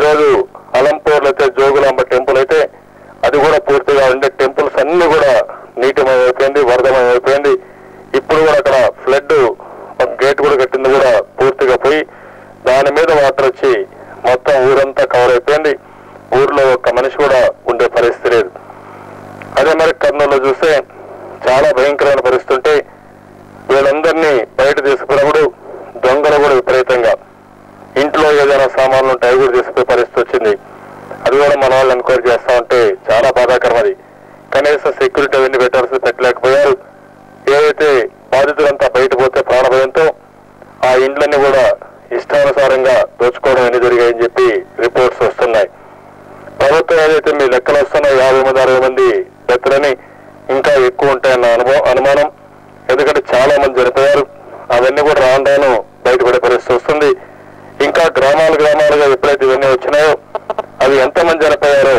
ఈరోజు అలంపూర్లో అయితే జోగులాంబ టెంపుల్ అయితే అది కూడా పూర్తిగా ఉండే టెంపుల్స్ అన్ని కూడా నీటిమయమైపోయింది, వరదమయమైపోయింది. ఇప్పుడు కూడా అక్కడ ఫ్లడ్ ఒక గేట్ కూడా కట్టింది కూడా పూర్తిగా పోయి దాని మీద వాటర్ వచ్చి మొత్తం ఊరంతా కవర్ అయిపోయింది. ఊర్లో ఒక్క మనిషి కూడా ఉండే పరిస్థితి లేదు. అదే మరి కర్నూలులో చూస్తే చాలా భయంకరమైన పరిస్థితి ఉంటే వీళ్ళందరినీ బయట తీసుకున్నప్పుడు దొంగలు కూడా విపరీతంగా ఇంట్లో ఏదైనా సామాన్లు ఉంటే అవి కూడా తీసుకునే పరిస్థితి వచ్చింది. అది కూడా మన వాళ్ళు ఎంక్వైరీ చేస్తా ఉంటే చాలా బాధాకరం. అది కనీసం సెక్యూరిటీ అవన్నీ పెట్టలేకపోయారు. ఏదైతే బాధితులంతా బయట పోతే ప్రాణభయంతో ఆ ఇండ్లన్నీ కూడా ఇష్టానుసారంగా దోచుకోవడం అన్ని జరిగాయని చెప్పి రిపోర్ట్స్ వస్తున్నాయి. ప్రభుత్వం ఏదైతే మీ లెక్కలు వస్తున్నాయి 50 మంది 60 మంది డెత్లని ఇంకా ఎక్కువ ఉంటాయన్న అనుమానం. ఎందుకంటే చాలా మంది చనిపోయారు. అవన్నీ కూడా రాను బయటపడే పరిస్థితి వస్తుంది. ఇంకా గ్రామాలుగా ఎప్పుడైతే ఇవన్నీ వచ్చినాయో అవి ఎంతమంది చనిపోయారో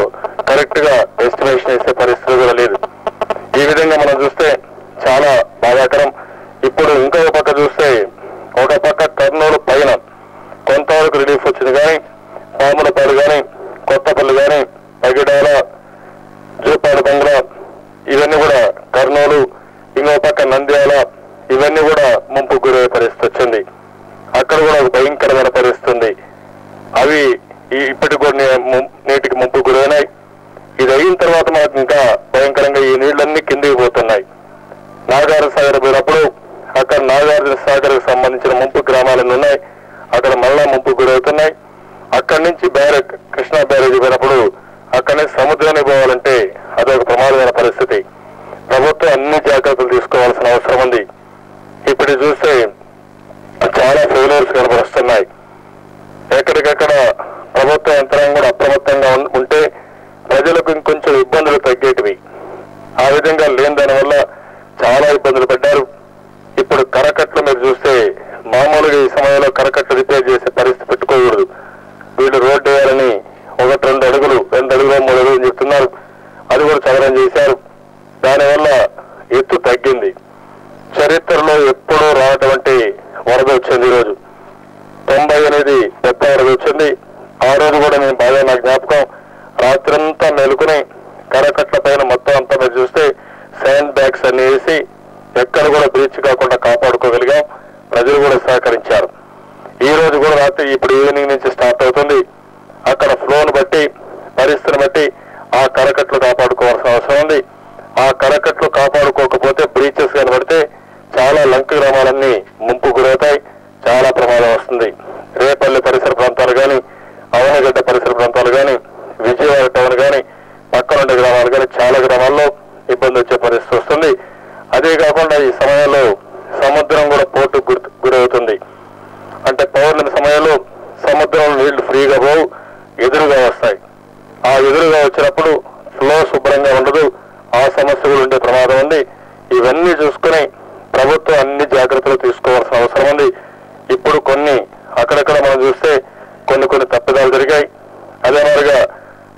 కరెక్ట్ గా ఎస్టిమేషన్ వేసే పరిస్థితి కూడా లేదు. ఈ విధంగా మనం చూస్తే చాలా బాధాకరం. ఇప్పుడు ఇంకొక పక్క చూస్తే ఒక పక్క కర్నూలు పైన కొంతవరకు రిలీఫ్ వచ్చింది, కానీ పాములపాడు కానీ కొత్తపల్లి కానీ పగిడాల జూపాడు బంగ్లా ఇవన్నీ కూడా కర్నూలు, ఇంకో పక్క నంద్యాల ఇవన్నీ కూడా ముంపు గురయ్యే పరిస్థితి వచ్చింది. అక్కడ కూడా ఒక భయంకరమైన పరిస్థితి ఉంది. అవి ఇప్పటికి కూడా నీటికి ముంపు గురైనాయి. ఇది అయిన తర్వాత మనకు ఇంకా భయంకరంగా ఈ నీళ్లన్నీ కిందికి పోతున్నాయి. నాగార్జున సాగర్ పోయినప్పుడు అక్కడ నాగార్జున సాగర్ కు సంబంధించిన ముంపు గ్రామాలన్నీ ఉన్నాయి. అక్కడ మళ్ళా ముంపు గురవుతున్నాయి. అక్కడి నుంచి కృష్ణా బ్యారేజ్ పోయినప్పుడు అక్కడి నుంచి సముద్రానికి పోవాలంటే అదొక ప్రమాదమైన పరిస్థితి. ప్రభుత్వం అన్ని జాగ్రత్తలు తీసుకోవాల్సిన అవసరం ఉంది. ఇప్పుడు చూస్తే చాలా ఫెయిల్యూర్స్ కనబరుస్తున్నాయి. ఎక్కడికక్కడ ప్రభుత్వ యంత్రాంగం కూడా అప్రమత్తంగా ఉంటే ప్రజలకు ఇంకొంచెం ఇబ్బందులు తగ్గేటివి. ఆ విధంగా లేని దానివల్ల చాలా ఇబ్బందులు పడ్డారు. ఇప్పుడు కరకట్లు మీరు చూస్తే మామూలుగా ఈ సమయంలో కరకట్లు రిపేర్ చేసే పరిస్థితి పెట్టుకోకూడదు. వీళ్ళు రోడ్డు వేయాలని 1-2 అడుగులు 2 అడుగులు 3 అడుగులు అని చెప్తున్నారు. అది కూడా చదరం చేశారు. దానివల్ల ఎత్తు తగ్గింది. చరిత్రలో ఎప్పుడూ రానటువంటి వరద వచ్చింది. ఈరోజు 98 పెద్ద వరద వచ్చింది. ఆ రోజు కూడా నేను బాగా నా జ్ఞాపకం, రాత్రంతా మేలుకుని కరకట్ల పైన మొత్తం అంతా మీరు చూస్తే శాండ్ బ్యాగ్స్ అన్ని వేసి ఎక్కడ కూడా బ్రీచ్ కాకుండా కాపాడుకోగలిగాం. ప్రజలు కూడా సహకరించారు. ఈ రోజు కూడా రాత్రి ఇప్పుడు ఈవినింగ్ నుంచి స్టార్ట్ అవుతుంది. అక్కడ ఫ్లోను బట్టి పరిస్థితిని బట్టి ఆ కరకట్లు కాపాడుకోవాల్సిన అవసరం ఉంది. ఆ కరకట్లు కాపాడుకోకపోతే బ్రీచెస్ కనబడితే చాలా లంక గ్రామాలన్నీ ముంపు గురవుతాయి. చాలా ప్రమాదం వస్తుంది. రేపల్లి పరిసర ప్రాంతాలు కానీ, అవనగడ్డ పరిసర ప్రాంతాలు కానీ, విజయవాడ టౌన్ కానీ, పక్కనుండే గ్రామాలు కానీ చాలా గ్రామాల్లో ఇబ్బంది వచ్చే పరిస్థితి వస్తుంది. అదే కాకుండా ఈ సమయంలో సముద్రం కూడా పోటు గురవుతుంది. అంటే పౌర్ణమి సమయంలో సముద్రంలో నీళ్లు ఫ్రీగా పోవు, ఎదురుగా వస్తాయి. ఆ ఎదురుగా వచ్చినప్పుడు ఫ్లో శుభ్రంగా ఉండదు. ఆ సమస్యలు ఉండే ప్రమాదం ఉంది. ఇవన్నీ చూసుకుని ప్రభుత్వం అన్ని జాగ్రత్తలు తీసుకోవాల్సిన అవసరం ఉంది. ఇప్పుడు కొన్ని అక్కడక్కడ మనం చూస్తే కొన్ని తప్పిదాలు జరిగాయి. అదే మాదిరిగా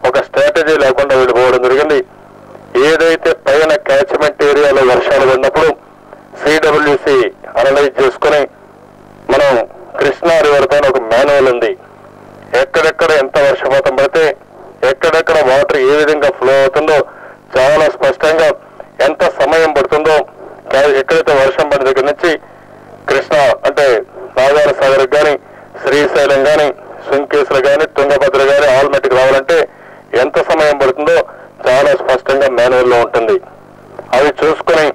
ఒక స్ట్రాటజీ లేకుండా వీళ్ళు పోవడం జరిగింది. ఏదైతే పైన క్యాచ్మెంట్ ఏరియాలో వర్షాలు పడినప్పుడు సిడబ్ల్యూసి అనలైజ్ చేసుకుని మనం కృష్ణా రివర్ పైన ఒక మాన్యువల్ ఉంది. ఎక్కడెక్కడ ఎంత వర్షపాతం పడితే ఎక్కడెక్కడ వాటర్ ఏ విధంగా ఫ్లో అవుతుందో చాలా స్పష్టంగా, ఎంత సమయం పడుతుందో, ఎక్కడైతే వర్షం పడిన దగ్గర నుంచి కృష్ణా అంటే నాగార్జున సాగర్ కానీ, శ్రీశైలం కానీ, సుంకేశ్వర కానీ, తుంగభద్ర కానీ ఆల్మట్టికి రావాలంటే ఎంత సమయం పడుతుందో చాలా స్పష్టంగా మాన్యువల్లో ఉంటుంది. అవి చూసుకుని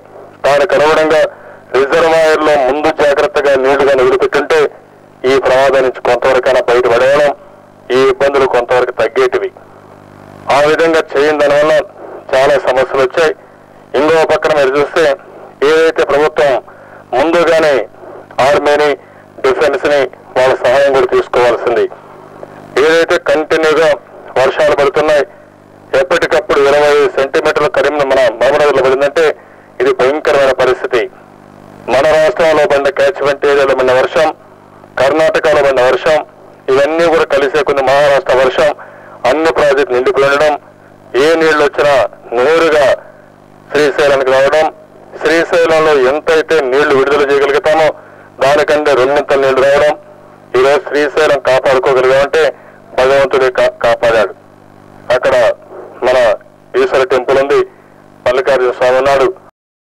దానికి అనుగుణంగా రిజర్వాయర్ లో ముందు జాగ్రత్తగా నీళ్లుగా వదిలిపెట్టుంటే ఈ ప్రమాదం నుంచి కొంతవరకైనా బయటపడేయడం, ఈ ఇబ్బందులు కొంతవరకు తగ్గేటివి. ఆ విధంగా చేయని దానివల్ల చాలా సమస్యలు వచ్చాయి. ఇంకో పక్కన మీరు చూస్తే ఏదైతే ప్రభుత్వం ముందుగానే ఆర్మీని, డిఫెన్స్ ని వాళ్ళ సహాయం కూడా తీసుకోవాల్సింది. ఏదైతే కంటిన్యూగా వర్షాలు పడుతున్నాయి, ఎప్పటికప్పుడు 25 సెంటీమీటర్ల మన మహబూబ్నగర్లో పడిందంటే ఇది భయంకరమైన పరిస్థితి. మన రాష్ట్రంలో పడిన క్యాచ్మెంట్ ఏరియాలో పడిన వర్షం, కర్ణాటకలో పడిన వర్షం, ఇవన్నీ కూడా కలిసే కొన్ని మహారాష్ట్ర వర్షం, అన్ని ప్రాజెక్టు నిండిపోయడం, ఏ నీళ్లు వచ్చినా నేరుగా శ్రీశైలానికి రావడం, శ్రీశైలంలో ఎంతైతే నీళ్లు విడుదల చేయగలుగుతామో దానికంటే 2 నీళ్లు రావడం. ఈరోజు శ్రీశైలం కాపాడుకోగలిగామంటే భగవంతుడే కాపాడాడు. అక్కడ మన ఈశ్వర టెంపుల్ ఉంది, మల్లికార్జున స్వామి ఉన్నాడు,